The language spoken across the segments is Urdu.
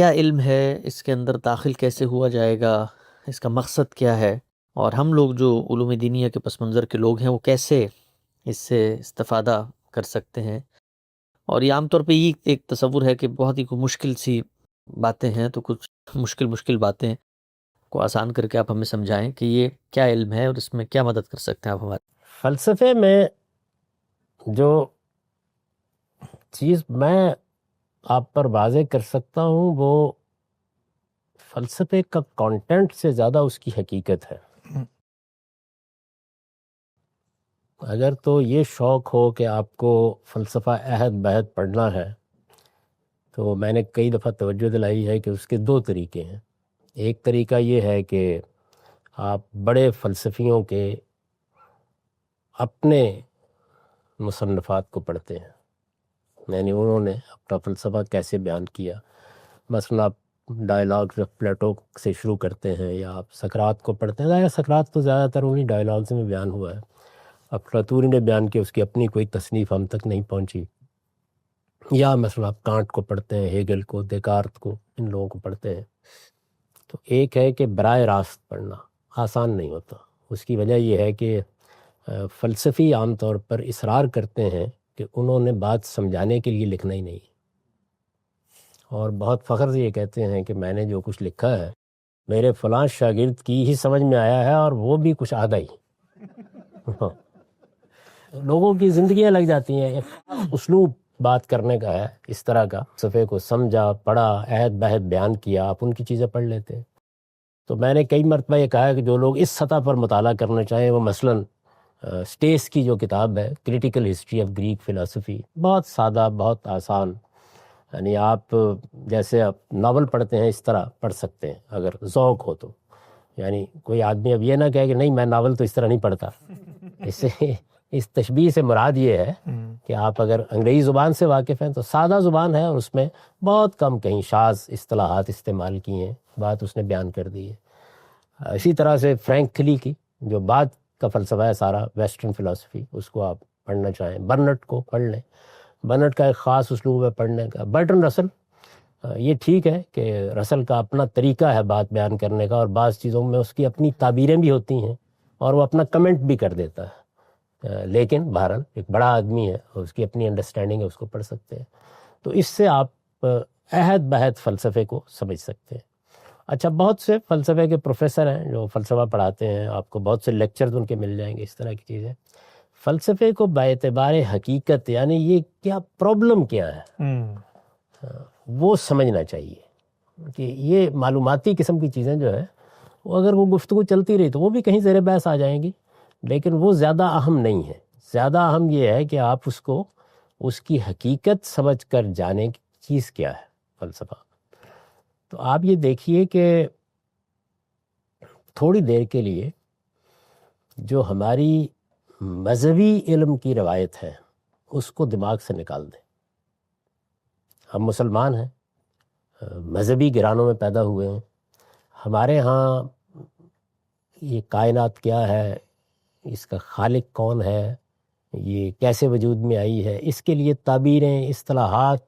کیا علم ہے، اس کے اندر داخل کیسے ہوا جائے گا، اس کا مقصد کیا ہے، اور ہم لوگ جو علوم دینیہ کے پس منظر کے لوگ ہیں وہ کیسے اس سے استفادہ کر سکتے ہیں۔ اور یہ عام طور پہ یہ ایک تصور ہے کہ بہت ہی کوئی مشکل سی باتیں ہیں، تو کچھ مشکل باتیں کو آسان کر کے آپ ہمیں سمجھائیں کہ یہ کیا علم ہے اور اس میں کیا مدد کر سکتے ہیں آپ ہمارے۔ فلسفے میں جو چیز میں آپ پر واضح کر سکتا ہوں وہ فلسفے کا کانٹینٹ سے زیادہ اس کی حقیقت ہے۔ اگر تو یہ شوق ہو کہ آپ کو فلسفہ عہد بہد پڑھنا ہے تو میں نے کئی دفعہ توجہ دلائی ہے کہ اس کے دو طریقے ہیں۔ ایک طریقہ یہ ہے کہ آپ بڑے فلسفیوں کے اپنے مصنفات کو پڑھتے ہیں، یعنی انہوں نے اپنا فلسفہ کیسے بیان کیا۔ مثلا آپ ڈائلاگز آف پلیٹو سے شروع کرتے ہیں یا آپ سقراط کو پڑھتے ہیں۔ سقراط تو زیادہ تر انہی ڈائلاگز میں بیان ہوا ہے، افلاطون نے بیان کیا، اس کی اپنی کوئی تصنیف ہم تک نہیں پہنچی۔ یا مثلا آپ کانٹ کو پڑھتے ہیں، ہیگل کو، دیکارت کو، ان لوگوں کو پڑھتے ہیں۔ تو ایک ہے کہ براہ راست پڑھنا آسان نہیں ہوتا۔ اس کی وجہ یہ ہے کہ فلسفی عام طور پر اصرار کرتے ہیں کہ انہوں نے بات سمجھانے کے لیے لکھنا ہی نہیں، اور بہت فخر سے یہ کہتے ہیں کہ میں نے جو کچھ لکھا ہے میرے فلاں شاگرد کی ہی سمجھ میں آیا ہے، اور وہ بھی کچھ آدھا ہی۔ لوگوں کی زندگیاں لگ جاتی ہیں، اسلوب بات کرنے کا ہے اس طرح کا، فلسفے کو سمجھا، پڑھا، عہد بہد بیان کیا، آپ ان کی چیزیں پڑھ لیتے ہیں۔ تو میں نے کئی مرتبہ یہ کہا ہے کہ جو لوگ اس سطح پر مطالعہ کرنا چاہیں وہ مثلاً اسٹیس کی جو کتاب ہے کریٹیکل ہسٹری آف گریک فلسفی، بہت سادہ، بہت آسان، یعنی آپ جیسے آپ ناول پڑھتے ہیں اس طرح پڑھ سکتے ہیں اگر ذوق ہو تو۔ یعنی کوئی آدمی اب یہ نہ کہے کہ نہیں میں ناول تو اس طرح نہیں پڑھتا۔ اس تشبیہ سے مراد یہ ہے کہ آپ اگر انگریزی زبان سے واقف ہیں تو سادہ زبان ہے، اور اس میں بہت کم کہیں شاذ اصطلاحات استعمال کی ہیں، بات اس نے بیان کر دی ہے۔ اسی طرح سے فرینک کلی کی جو بعد کا فلسفہ ہے سارا، ویسٹرن فلسفی، اس کو آپ پڑھنا چاہیں، برنٹ کو پڑھ لیں، برنٹ کا ایک خاص اسلوب ہے پڑھنے کا۔ برٹن رسل، یہ ٹھیک ہے کہ رسل کا اپنا طریقہ ہے بات بیان کرنے کا، اور بعض چیزوں میں اس کی اپنی تعبیریں بھی ہوتی ہیں اور وہ اپنا کمنٹ بھی کر دیتا ہے، لیکن بہرحال ایک بڑا آدمی ہے اور اس کی اپنی انڈرسٹینڈنگ ہے، اس کو پڑھ سکتے ہیں۔ تو اس سے آپ عہد بہد فلسفے کو سمجھ سکتے ہیں۔ اچھا، بہت سے فلسفے کے پروفیسر ہیں جو فلسفہ پڑھاتے ہیں، آپ کو بہت سے لیکچرز ان کے مل جائیں گے، اس طرح کی چیزیں۔ فلسفے کو باعتبار حقیقت، یعنی یہ کیا پرابلم کیا ہے، وہ سمجھنا چاہیے کہ یہ معلوماتی قسم کی چیزیں جو ہے وہ اگر وہ گفتگو چلتی رہی تو وہ بھی کہیں زیر بحث آ جائیں گی، لیکن وہ زیادہ اہم نہیں ہے۔ زیادہ اہم یہ ہے کہ آپ اس کو اس کی حقیقت سمجھ کر جانے کی چیز کیا ہے فلسفہ۔ تو آپ یہ دیکھیے کہ تھوڑی دیر کے لیے جو ہماری مذہبی علم کی روایت ہے اس کو دماغ سے نکال دیں۔ ہم مسلمان ہیں، مذہبی گھرانوں میں پیدا ہوئے ہیں، ہمارے ہاں یہ کائنات کیا ہے، اس کا خالق کون ہے، یہ کیسے وجود میں آئی ہے، اس کے لیے تعبیریں، اصطلاحات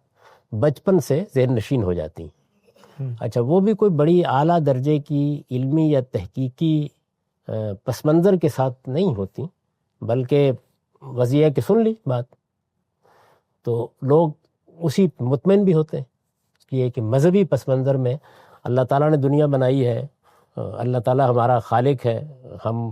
بچپن سے ذہن نشین ہو جاتی ہیں۔ اچھا، وہ بھی کوئی بڑی اعلیٰ درجے کی علمی یا تحقیقی پس منظر کے ساتھ نہیں ہوتی، بلکہ غزیہ کہ سن لی بات، تو لوگ اسی مطمئن بھی ہوتے ہیں کہ ایک مذہبی پس منظر میں اللہ تعالیٰ نے دنیا بنائی ہے، اللہ تعالیٰ ہمارا خالق ہے، ہم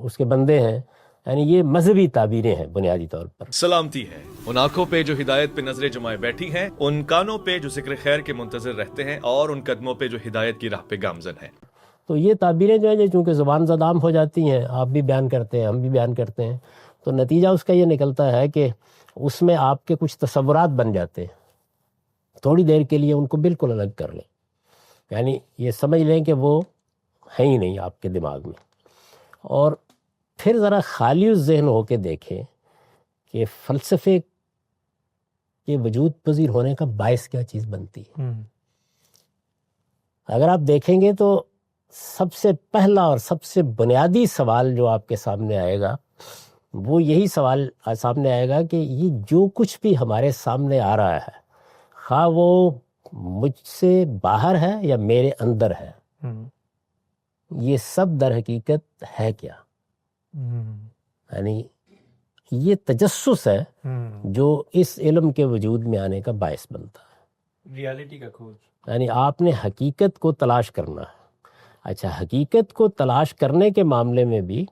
اس کے بندے ہیں، یعنی یہ مذہبی تعبیریں ہیں بنیادی طور پر۔ سلامتی ہے ان آنکھوں پہ جو ہدایت پہ نظریں جمائے بیٹھی ہیں، ان کانوں پہ جو ذکر خیر کے منتظر رہتے ہیں، اور ان قدموں پہ جو ہدایت کی راہ پہ گامزن ہیں۔ تو یہ تعبیریں جو ہیں چونکہ زبان زد عام ہو جاتی ہیں، آپ بھی بیان کرتے ہیں، ہم بھی بیان کرتے ہیں، تو نتیجہ اس کا یہ نکلتا ہے کہ اس میں آپ کے کچھ تصورات بن جاتے ہیں۔ تھوڑی دیر کے لیے ان کو بالکل الگ کر لیں، یعنی یہ سمجھ لیں کہ وہ ہے ہی نہیں آپ کے دماغ میں، اور پھر ذرا خالی ذہن ہو کے دیکھیں کہ فلسفے کے وجود پذیر ہونے کا باعث کیا چیز بنتی ہے۔ اگر آپ دیکھیں گے تو سب سے پہلا اور سب سے بنیادی سوال جو آپ کے سامنے آئے گا وہ یہی سوال سامنے آئے گا کہ یہ جو کچھ بھی ہمارے سامنے آ رہا ہے، خواہ وہ مجھ سے باہر ہے یا میرے اندر ہے، یہ سب در حقیقت ہے کیا؟ یعنی یہ تجسس ہے جو اس علم کے وجود میں آنے کا باعث بنتا ہے، ریالٹی کا کھوج. یعنی آپ نے حقیقت کو تلاش کرنا ہے. اچھا، حقیقت کو تلاش کرنے کے معاملے میں بھی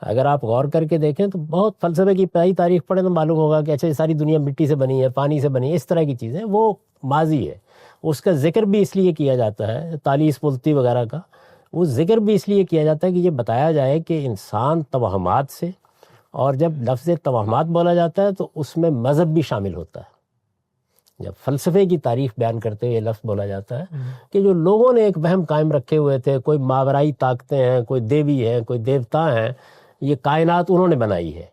اگر آپ غور کر کے دیکھیں تو بہت فلسفے کی پہلی تاریخ پڑھیں تو معلوم ہوگا کہ اچھا یہ ساری دنیا مٹی سے بنی ہے، پانی سے بنی ہے، اس طرح کی چیزیں، وہ ماضی ہے. اس کا ذکر بھی اس لیے کیا جاتا ہے، تالیس پلتی وغیرہ کا وہ ذکر بھی اس لیے کیا جاتا ہے کہ یہ بتایا جائے کہ انسان توہمات سے، اور جب لفظ توہمات بولا جاتا ہے تو اس میں مذہب بھی شامل ہوتا ہے. جب فلسفے کی تاریخ بیان کرتے ہوئے یہ لفظ بولا جاتا ہے کہ جو لوگوں نے ایک وہم قائم رکھے ہوئے تھے، کوئی ماورائی طاقتیں ہیں، کوئی دیوی ہیں، کوئی دیوتا ہیں، یہ کائنات انہوں نے بنائی ہے.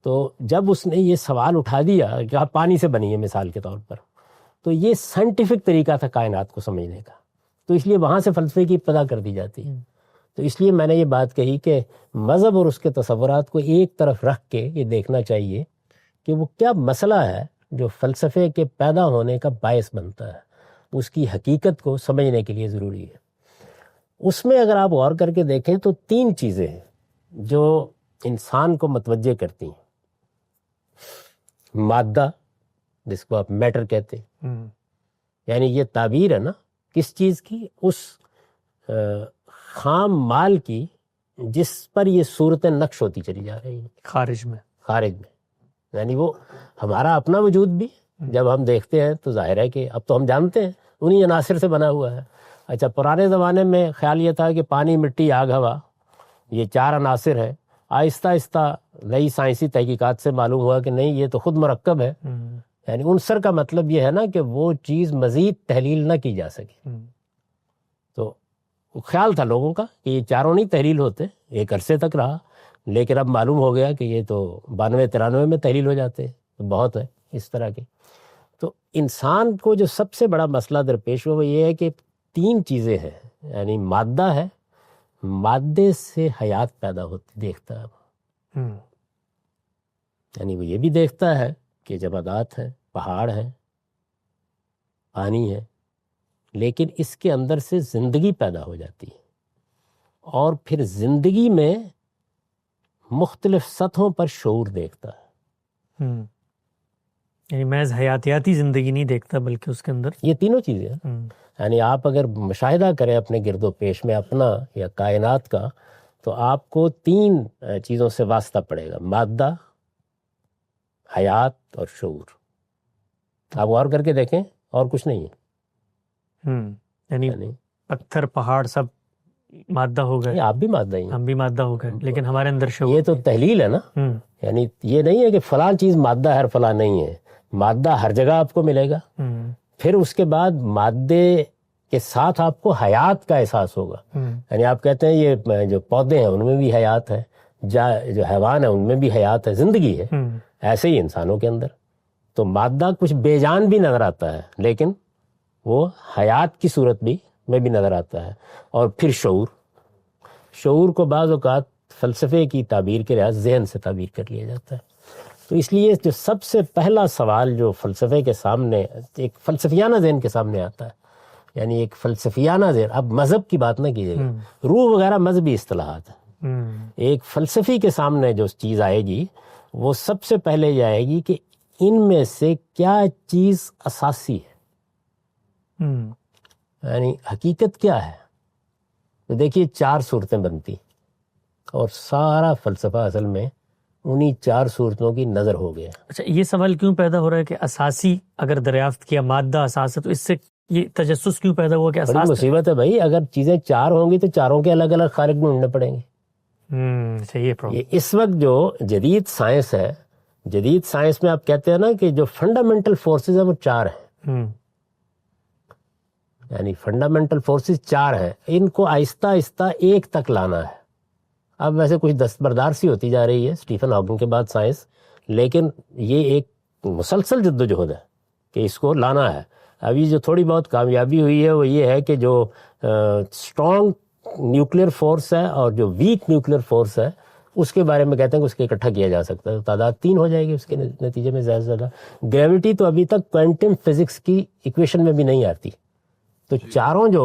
تو جب اس نے یہ سوال اٹھا دیا کہ آپ پانی سے بنی ہے مثال کے طور پر، تو یہ سائنٹیفک طریقہ تھا کائنات کو سمجھنے کا، تو اس لیے وہاں سے فلسفے کی ابتدا کر دی جاتی ہے. تو اس لیے میں نے یہ بات کہی کہ مذہب اور اس کے تصورات کو ایک طرف رکھ کے یہ دیکھنا چاہیے کہ وہ کیا مسئلہ ہے جو فلسفے کے پیدا ہونے کا باعث بنتا ہے، اس کی حقیقت کو سمجھنے کے لیے ضروری ہے. اس میں اگر آپ غور کر کے دیکھیں تو 3 چیزیں ہیں جو انسان کو متوجہ کرتی ہیں. مادہ، جس کو آپ میٹر کہتے ہیں، یعنی یہ تعبیر ہے نا کس چیز کی؟ اس خام مال کی جس پر یہ صورتیں نقش ہوتی چلی جا رہی ہیں خارج میں. یعنی وہ ہمارا اپنا وجود بھی جب ہم دیکھتے ہیں تو ظاہر ہے کہ اب تو ہم جانتے ہیں انہی عناصر سے بنا ہوا ہے. اچھا، پرانے زمانے میں خیال یہ تھا کہ پانی، مٹی، آگ، ہوا، یہ 4 عناصر ہیں. آہستہ آہستہ نئی سائنسی تحقیقات سے معلوم ہوا کہ نہیں، یہ تو خود مرکب ہے. یعنی عنصر کا مطلب یہ ہے نا کہ وہ چیز مزید تحلیل نہ کی جا سکے. تو خیال تھا لوگوں کا کہ یہ 4 نہیں تحلیل ہوتے، ایک عرصے تک رہا، لیکن اب معلوم ہو گیا کہ یہ تو 92-93 میں تحلیل ہو جاتے ہیں، بہت ہے اس طرح کے. تو انسان کو جو سب سے بڑا مسئلہ درپیش ہوا وہ یہ ہے کہ 3 چیزیں ہیں. یعنی مادہ ہے، مادے سے حیات پیدا ہوتی دیکھتا ہے، یعنی وہ یہ بھی دیکھتا ہے کہ جمادات ہیں، پہاڑ ہیں، پانی ہے، لیکن اس کے اندر سے زندگی پیدا ہو جاتی ہے. اور پھر زندگی میں مختلف سطحوں پر شعور دیکھتا ہے. یعنی محض حیاتیاتی زندگی نہیں دیکھتا بلکہ اس کے اندر یہ 3 چیزیں ہیں. یعنی آپ اگر مشاہدہ کریں اپنے گرد و پیش میں اپنا یا کائنات کا، تو آپ کو 3 چیزوں سے واسطہ پڑے گا: مادہ، حیات اور شعور. آپ غور کر کے دیکھیں، اور کچھ نہیں ہے. یعنی پتھر، پہاڑ سب مادہ ہو گئے، آپ بھی مادہ ہی ہیں، ہم بھی مادہ ہو گئے، لیکن ہمارے اندر شعور. یہ تو تحلیل ہے نا. یعنی یہ نہیں ہے کہ فلاں چیز مادہ ہے اور فلاں نہیں ہے. مادہ ہر جگہ آپ کو ملے گا. پھر اس کے بعد مادے کے ساتھ آپ کو حیات کا احساس ہوگا. یعنی آپ کہتے ہیں یہ جو پودے ہیں ان میں بھی حیات ہے، جو حیوان ہیں ان میں بھی حیات ہے، زندگی ہے. ایسے ہی انسانوں کے اندر تو مادہ کچھ بے جان بھی نظر آتا ہے، لیکن وہ حیات کی صورت میں بھی نظر آتا ہے. اور پھر شعور کو بعض اوقات فلسفے کی تعبیر کے لحاظ ذہن سے تعبیر کر لیا جاتا ہے. تو اس لیے جو سب سے پہلا سوال جو فلسفے کے سامنے، ایک فلسفیانہ ذہن کے سامنے آتا ہے، یعنی ایک فلسفیانہ ذہن، اب مذہب کی بات نہ کیجیے گا، روح وغیرہ مذہبی اصطلاحات ہیں. ایک فلسفی کے سامنے جو چیز آئے گی وہ سب سے پہلے یہ آئے گی کہ ان میں سے کیا چیز اساسی ہے، یعنی حقیقت کیا ہے. تو دیکھیے 4 صورتیں بنتی، اور سارا فلسفہ اصل میں انہی 4 صورتوں کی نظر ہو گیا. اچھا، یہ سوال کیوں پیدا ہو رہا ہے کہ اساسی اگر دریافت کیا، مادہ اساس ہے، تو اس سے یہ تجسس کیوں پیدا ہوا کہ بڑی اساس مصیبت ہے بھائی. اگر چیزیں 4 ہوں گی تو 4 کے الگ الگ خالق ڈھونڈنے پڑیں گے. یہ اس وقت جو جدید سائنس ہے، جدید سائنس میں آپ کہتے ہیں نا کہ جو فنڈامنٹل فورسز ہیں وہ 4 ہیں. یعنی فنڈامنٹل فورسز 4 ہیں، ان کو آہستہ آہستہ ایک تک لانا ہے. اب ویسے کچھ دستبردار سی ہوتی جا رہی ہے اسٹیفن ہاکنگ کے بعد سائنس، لیکن یہ ایک مسلسل جدوجہد ہے کہ اس کو لانا ہے. ابھی جو تھوڑی بہت کامیابی ہوئی ہے وہ یہ ہے کہ جو اسٹرانگ نیوکلیئر فورس ہے اور جو ویک نیوکلیئر فورس ہے اس کے بارے میں کہتے ہیں کہ اس کے اکٹھا کیا جا سکتا ہے، تو تعداد 3 ہو جائے گی اس کے نتیجے میں زیادہ سے زیادہ. گریوٹی تو ابھی تک کوانٹم فزکس کی ایکویشن میں بھی نہیں آتی، تو چاروں جو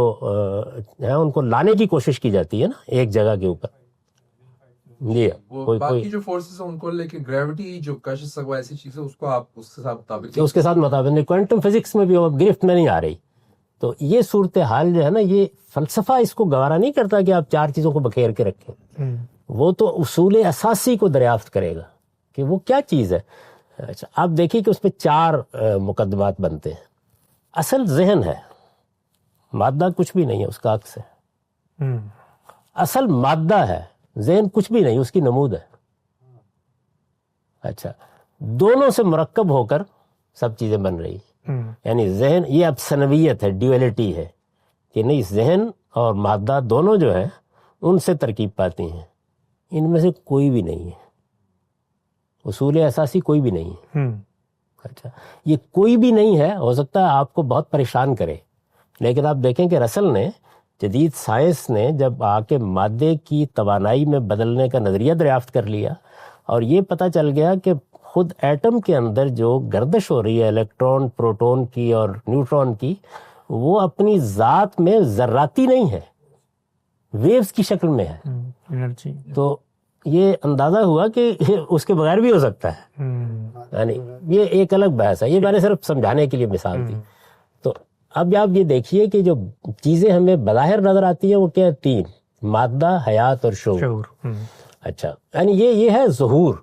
ہیں ان کو لانے کی کوشش کی جاتی ہے نا ایک جگہ کے اوپر. جی باقی جو فورسز ہیں ان کو، لیکن گریوٹی جو کشش وہ ایسی چیز ہے اس کو آپ اس کے ساتھ مطابق اس کے ساتھ مطابق نہیں، کوانٹم فزکس میں بھی اب گرفت میں نہیں آ رہی. تو یہ صورتحال جو ہے نا، یہ فلسفہ اس کو گوارا نہیں کرتا کہ آپ 4 چیزوں کو بکھیر کے رکھیں. وہ تو اصول اساسی کو دریافت کرے گا کہ وہ کیا چیز ہے. اچھا آپ دیکھیے کہ اس پہ 4 مقدمات بنتے ہیں. اصل ذہن ہے، مادہ کچھ بھی نہیں ہے، اس کا عکس ہے. اصل مادہ ہے، ذہن کچھ بھی نہیں، اس کی نمود ہے. اچھا دونوں سے مرکب ہو کر سب چیزیں بن رہی ہیں. یعنی ذہن، یہ اب ثنویت ہے، ڈیویلٹی ہے کہ نہیں، ذہن اور مادہ دونوں جو ہیں ان سے ترکیب پاتی ہیں. ان میں سے کوئی بھی نہیں ہے، اصول اساسی کوئی بھی نہیں ہے. اچھا یہ کوئی بھی نہیں ہے، ہو سکتا ہے آپ کو بہت پریشان کرے، لیکن آپ دیکھیں کہ رسل نے، جدید سائنس نے جب آ کے مادے کی توانائی میں بدلنے کا نظریہ دریافت کر لیا اور یہ پتہ چل گیا کہ خود ایٹم کے اندر جو گردش ہو رہی ہے الیکٹران پروٹون کی اور نیوٹران کی، وہ اپنی ذات میں ذراتی نہیں ہے، ویوز کی شکل میں ہے. تو یہ اندازہ ہوا کہ اس کے بغیر بھی ہو سکتا ہے. یعنی یہ ایک الگ بحث ہے، یہ میں نے صرف سمجھانے کے لیے مثال دی. تو اب آپ یہ دیکھیے کہ جو چیزیں ہمیں بظاہر نظر آتی ہیں وہ کیا 3: مادہ، حیات اور شعور. اچھا یعنی یہ ہے ظہور.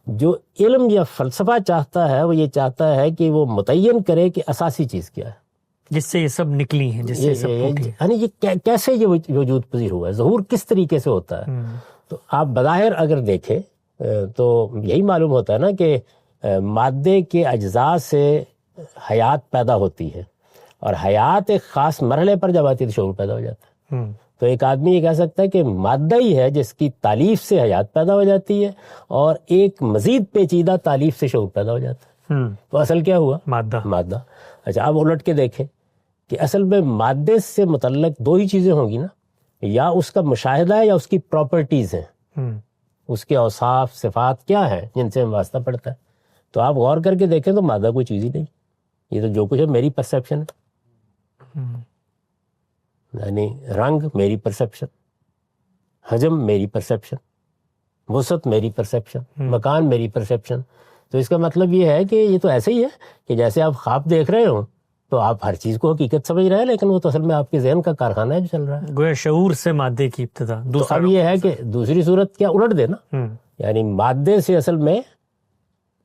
جو علم یا فلسفہ چاہتا ہے وہ یہ چاہتا ہے کہ وہ متعین کرے کہ اساسی چیز کیا ہے، جس سے یہ سب نکلی ہیں، جس سے سب پھوٹی. یعنی یہ کیسے یہ وجود پذیر ہوا ہے، ظہور کس طریقے سے ہوتا ہے. تو آپ بظاہر اگر دیکھیں تو یہی معلوم ہوتا ہے نا کہ مادے کے اجزاء سے حیات پیدا ہوتی ہے، اور حیات ایک خاص مرحلے پر جب آتی ہے تو شعور پیدا ہو جاتا ہے. تو ایک آدمی یہ کہہ سکتا ہے کہ مادہ ہی ہے جس کی تالیف سے حیات پیدا ہو جاتی ہے، اور ایک مزید پیچیدہ تالیف سے شعور پیدا ہو جاتا ہے. تو اصل کیا ہوا؟ مادہ. اچھا اب الٹ کے دیکھیں کہ اصل میں مادے سے متعلق 2 ہی چیزیں ہوں گی نا، یا اس کا مشاہدہ ہے یا اس کی پراپرٹیز ہیں، اس کے اوصاف صفات کیا ہیں جن سے واسطہ پڑتا ہے. تو آپ غور کر کے دیکھیں تو مادہ کوئی چیز ہی نہیں، یہ تو جو کچھ ہے میری پرسیپشن ہے. یعنی رنگ میری پرسیپشن، حجم میری پرسیپشن، وسعت میری پرسیپشن، مکان میری پرسیپشن. تو اس کا مطلب یہ ہے کہ یہ تو ایسے ہی ہے کہ جیسے آپ خواب دیکھ رہے ہوں تو آپ ہر چیز کو حقیقت سمجھ رہے ہیں، لیکن وہ تو اصل میں آپ کے ذہن کا کارخانہ ہے جو چل رہا ہے. گویا شعور سے مادے کی ابتدا. تو اب یہ ہے کہ دوسری صورت کیا الٹ دے نا، یعنی مادے سے اصل میں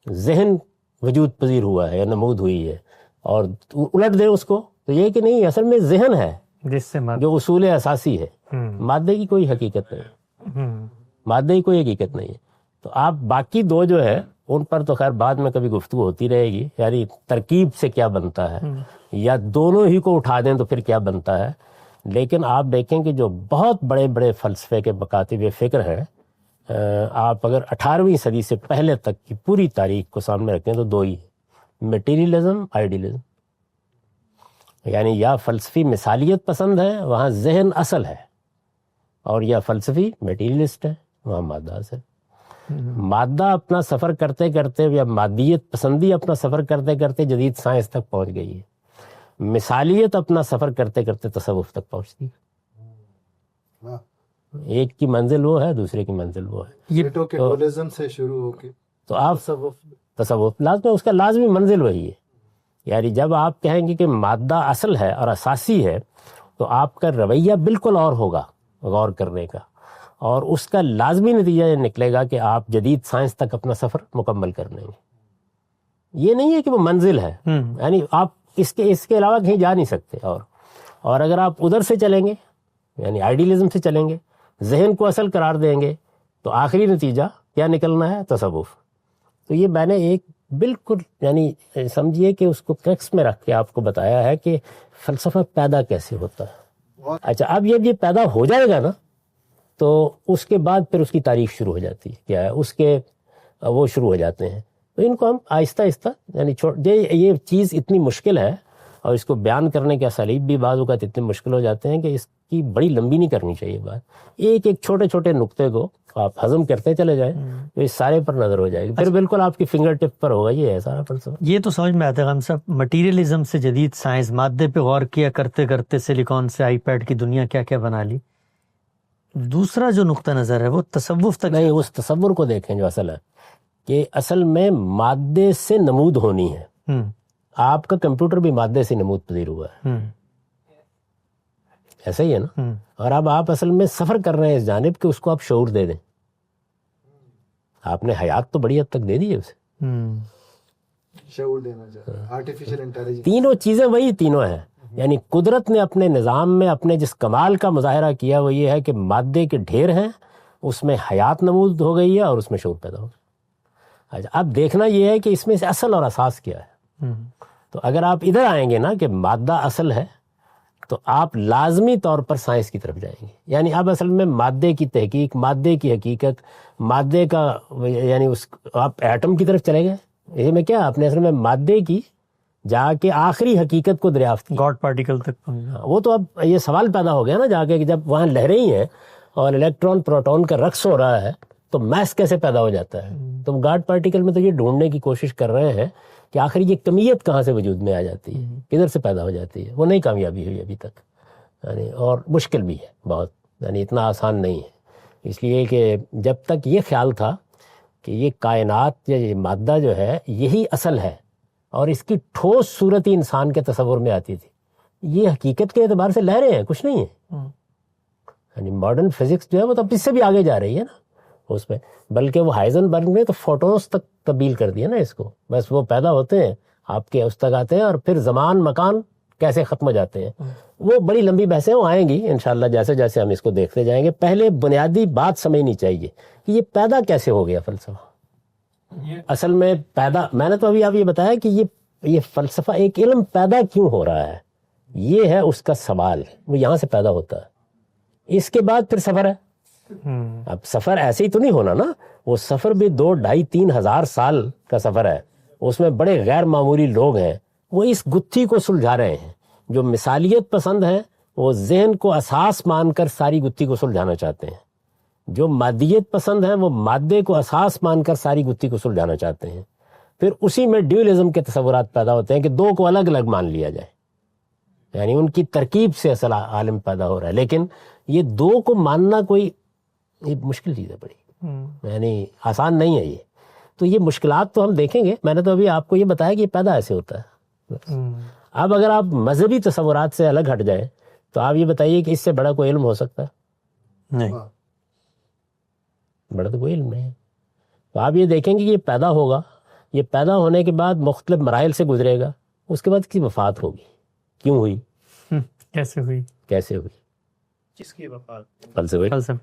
ذہن وجود پذیر ہوا ہے یا نمود ہوئی ہے، اور الٹ دیں اس کو تو یہ کہ نہیں اصل میں ذہن ہے جس سے جو اصول اساسی ہے. مادے کی کوئی حقیقت نہیں، مادے کی کوئی حقیقت نہیں ہے. تو آپ باقی 2 جو ہے ان پر تو خیر بعد میں کبھی گفتگو ہوتی رہے گی، یعنی ترکیب سے کیا بنتا ہے، یا دونوں ہی کو اٹھا دیں تو پھر کیا بنتا ہے. لیکن آپ دیکھیں کہ جو بہت بڑے بڑے فلسفے کے مکاتب فکر ہیں، آپ اگر 18ویں صدی سے پہلے تک کی پوری تاریخ کو سامنے رکھیں تو 2 ہی: میٹیریلزم، آئیڈیلزم. یعنی یا فلسفی مثالیت پسند ہے، وہاں ذہن اصل ہے، اور یا فلسفی میٹیریلسٹ ہے، وہاں مادہ اصل. مادہ اپنا سفر کرتے کرتے یا مادیت پسندی اپنا سفر کرتے کرتے جدید سائنس تک پہنچ گئی ہے. مثالیت اپنا سفر کرتے کرتے تصوف تک پہنچتی ہے. ایک کی منزل وہ ہے، دوسرے کی منزل وہ ہے. یہ سے شروع ہو کے تو آپ تصوف لازمی، اس کا لازمی منزل وہی ہے. یعنی جب آپ کہیں گے کہ مادہ اصل ہے اور اساسی ہے تو آپ کا رویہ بالکل اور ہوگا غور کرنے کا، اور اس کا لازمی نتیجہ یہ نکلے گا کہ آپ جدید سائنس تک اپنا سفر مکمل کر لیں گے. یہ نہیں ہے کہ وہ منزل ہے، یعنی آپ اس کے علاوہ کہیں جا نہیں سکتے. اور اگر آپ ادھر سے چلیں گے، یعنی آئیڈیلزم سے چلیں گے، ذہن کو اصل قرار دیں گے، تو آخری نتیجہ کیا نکلنا ہے؟ تصوف. تو یہ میں نے ایک بالکل یعنی سمجھیے کہ اس کو ٹیکسٹ میں رکھ کے آپ کو بتایا ہے کہ فلسفہ پیدا کیسے ہوتا ہے. اچھا اب یہ پیدا ہو جائے گا نا تو اس کے بعد پھر اس کی تاریخ شروع ہو جاتی ہے، کیا ہے اس کے وہ شروع ہو جاتے ہیں. تو ان کو ہم آہستہ آہستہ یعنی یہ چیز اتنی مشکل ہے اور اس کو بیان کرنے کے اسالیب بھی بعض اوقات اتنے مشکل ہو جاتے ہیں کہ اس کی بڑی لمبی نہیں کرنی چاہیے بات. ایک چھوٹے چھوٹے نقطے کو آپ ہضم کرتے چلے جائیں تو اس سارے پر نظر ہو جائے گی، پھر بالکل آپ کی فنگر ٹپ پر ہوگا. یہ ہے سارا فلسفہ. یہ تو سمجھ میں آتا ہے غم صاحب، مٹیریلزم سے جدید سائنس، مادے پہ غور کیا کرتے کرتے سلیکون سے آئی پیڈ کی دنیا کیا کیا بنا لی. دوسرا جو نقطہ نظر ہے وہ تصوف تک. نہیں، اس تصور کو دیکھیں جو اصل ہے کہ اصل میں مادے سے نمود ہونی ہے. آپ کا کمپیوٹر بھی مادے سے نمود پذیر ہوا ہے، ایسا ہی ہے نا. اور اب آپ اصل میں سفر کر رہے ہیں اس جانب کہ اس کو آپ شعور دے دیں. آپ نے حیات تو بڑی حد تک دے دی ہے اسے، شعور دینا چاہیے، آرٹیفیشل انٹیلیجنس. تینوں چیزیں وہی تینوں ہیں. یعنی قدرت نے اپنے نظام میں اپنے جس کمال کا مظاہرہ کیا وہ یہ ہے کہ مادے کے ڈھیر ہیں، اس میں حیات نمود ہو گئی ہے اور اس میں شعور پیدا ہو گیا. اچھا، اب دیکھنا یہ ہے کہ اس میں سے اصل اور اساس کیا ہے. تو اگر آپ ادھر آئیں گے نا کہ مادہ اصل ہے تو آپ لازمی طور پر سائنس کی طرف جائیں گے. یعنی اب اصل میں مادے کی تحقیق، مادے کی حقیقت، مادے کا یعنی اس آپ ایٹم کی طرف چلے گئے. یہ میں کیا آپ نے اصل میں مادے کی جا کے آخری حقیقت کو دریافت کی، گاڈ پارٹیکل تک. وہ تو اب یہ سوال پیدا ہو گیا نا جا کے کہ جب وہاں لہریں ہی ہیں اور الیکٹران پروٹون کا رقص ہو رہا ہے تو میس کیسے پیدا ہو جاتا ہے. تو گاڈ پارٹیکل میں تو یہ ڈھونڈنے کی کوشش کر رہے ہیں کہ آخر یہ کمیت کہاں سے وجود میں آ جاتی ہے، کدھر سے پیدا ہو جاتی ہے. وہ نہیں کامیابی ہوئی ابھی تک، یعنی اور مشکل بھی ہے بہت، یعنی اتنا آسان نہیں ہے. اس لیے کہ جب تک یہ خیال تھا کہ یہ کائنات یا یہ مادہ جو ہے یہی اصل ہے اور اس کی ٹھوس صورت ہی انسان کے تصور میں آتی تھی، یہ حقیقت کے اعتبار سے لہریں ہیں، کچھ نہیں ہے. یعنی ماڈرن فزکس جو ہے وہ تو اس سے بھی آگے جا رہی ہے نا اس میں، بلکہ وہ ہائزنبرگ نے تو فوٹونز تک تبدیل کر دیا نا اس کو. بس وہ پیدا ہوتے ہیں، آپ کے اس تک آتے ہیں اور پھر زمان مکان کیسے ختم ہو جاتے ہیں. وہ بڑی لمبی بحثیں وہ آئیں گی انشاءاللہ جیسے جیسے ہم اس کو دیکھتے جائیں گے. پہلے بنیادی بات سمجھنی چاہیے کہ یہ پیدا کیسے ہو گیا فلسفہ. اصل میں پیدا، میں نے تو ابھی آپ یہ بتایا کہ یہ فلسفہ ایک علم پیدا کیوں ہو رہا ہے، یہ ہے اس کا سوال. وہ یہاں سے پیدا ہوتا ہے، اس کے بعد پھر سفر ہے. اب سفر ایسے ہی تو نہیں ہونا نا، وہ سفر بھی 2، 2.5، 3 ہزار سال کا سفر ہے. اس میں بڑے غیر معمولی لوگ ہیں، وہ اس گتھی کو سلجھا رہے ہیں. جو مثالیت پسند ہیں وہ ذہن کو اساس مان کر ساری گتھی کو سلجھانا چاہتے ہیں. جو مادیت پسند ہیں وہ مادے کو اساس مان کر ساری گتھی کو سلجھانا چاہتے ہیں. پھر اسی میں ڈیولزم کے تصورات پیدا ہوتے ہیں کہ دو کو الگ الگ مان لیا جائے، یعنی ان کی ترکیب سے اصل عالم پیدا ہو رہا ہے. لیکن یہ دو کو ماننا کوئی مشکل چیز ہے بڑی، یعنی آسان نہیں ہے یہ. تو یہ مشکلات تو ہم دیکھیں گے. میں نے تو ابھی آپ کو یہ بتایا کہ یہ پیدا ایسے ہوتا ہے. اب اگر آپ مذہبی تصورات سے الگ ہٹ جائیں تو آپ یہ بتائیے کہ اس سے بڑا کوئی علم ہو سکتا ہے؟ نہیں، بڑا تو کوئی علم نہیں ہے. تو آپ یہ دیکھیں گے کہ یہ پیدا ہوگا، یہ پیدا ہونے کے بعد مختلف مراحل سے گزرے گا، اس کے بعد اس کی وفات ہوگی. کیوں ہوئی، کیسے ہوئی؟ کیسے ہوئی، جس کی وفات فلسفے فلسفہ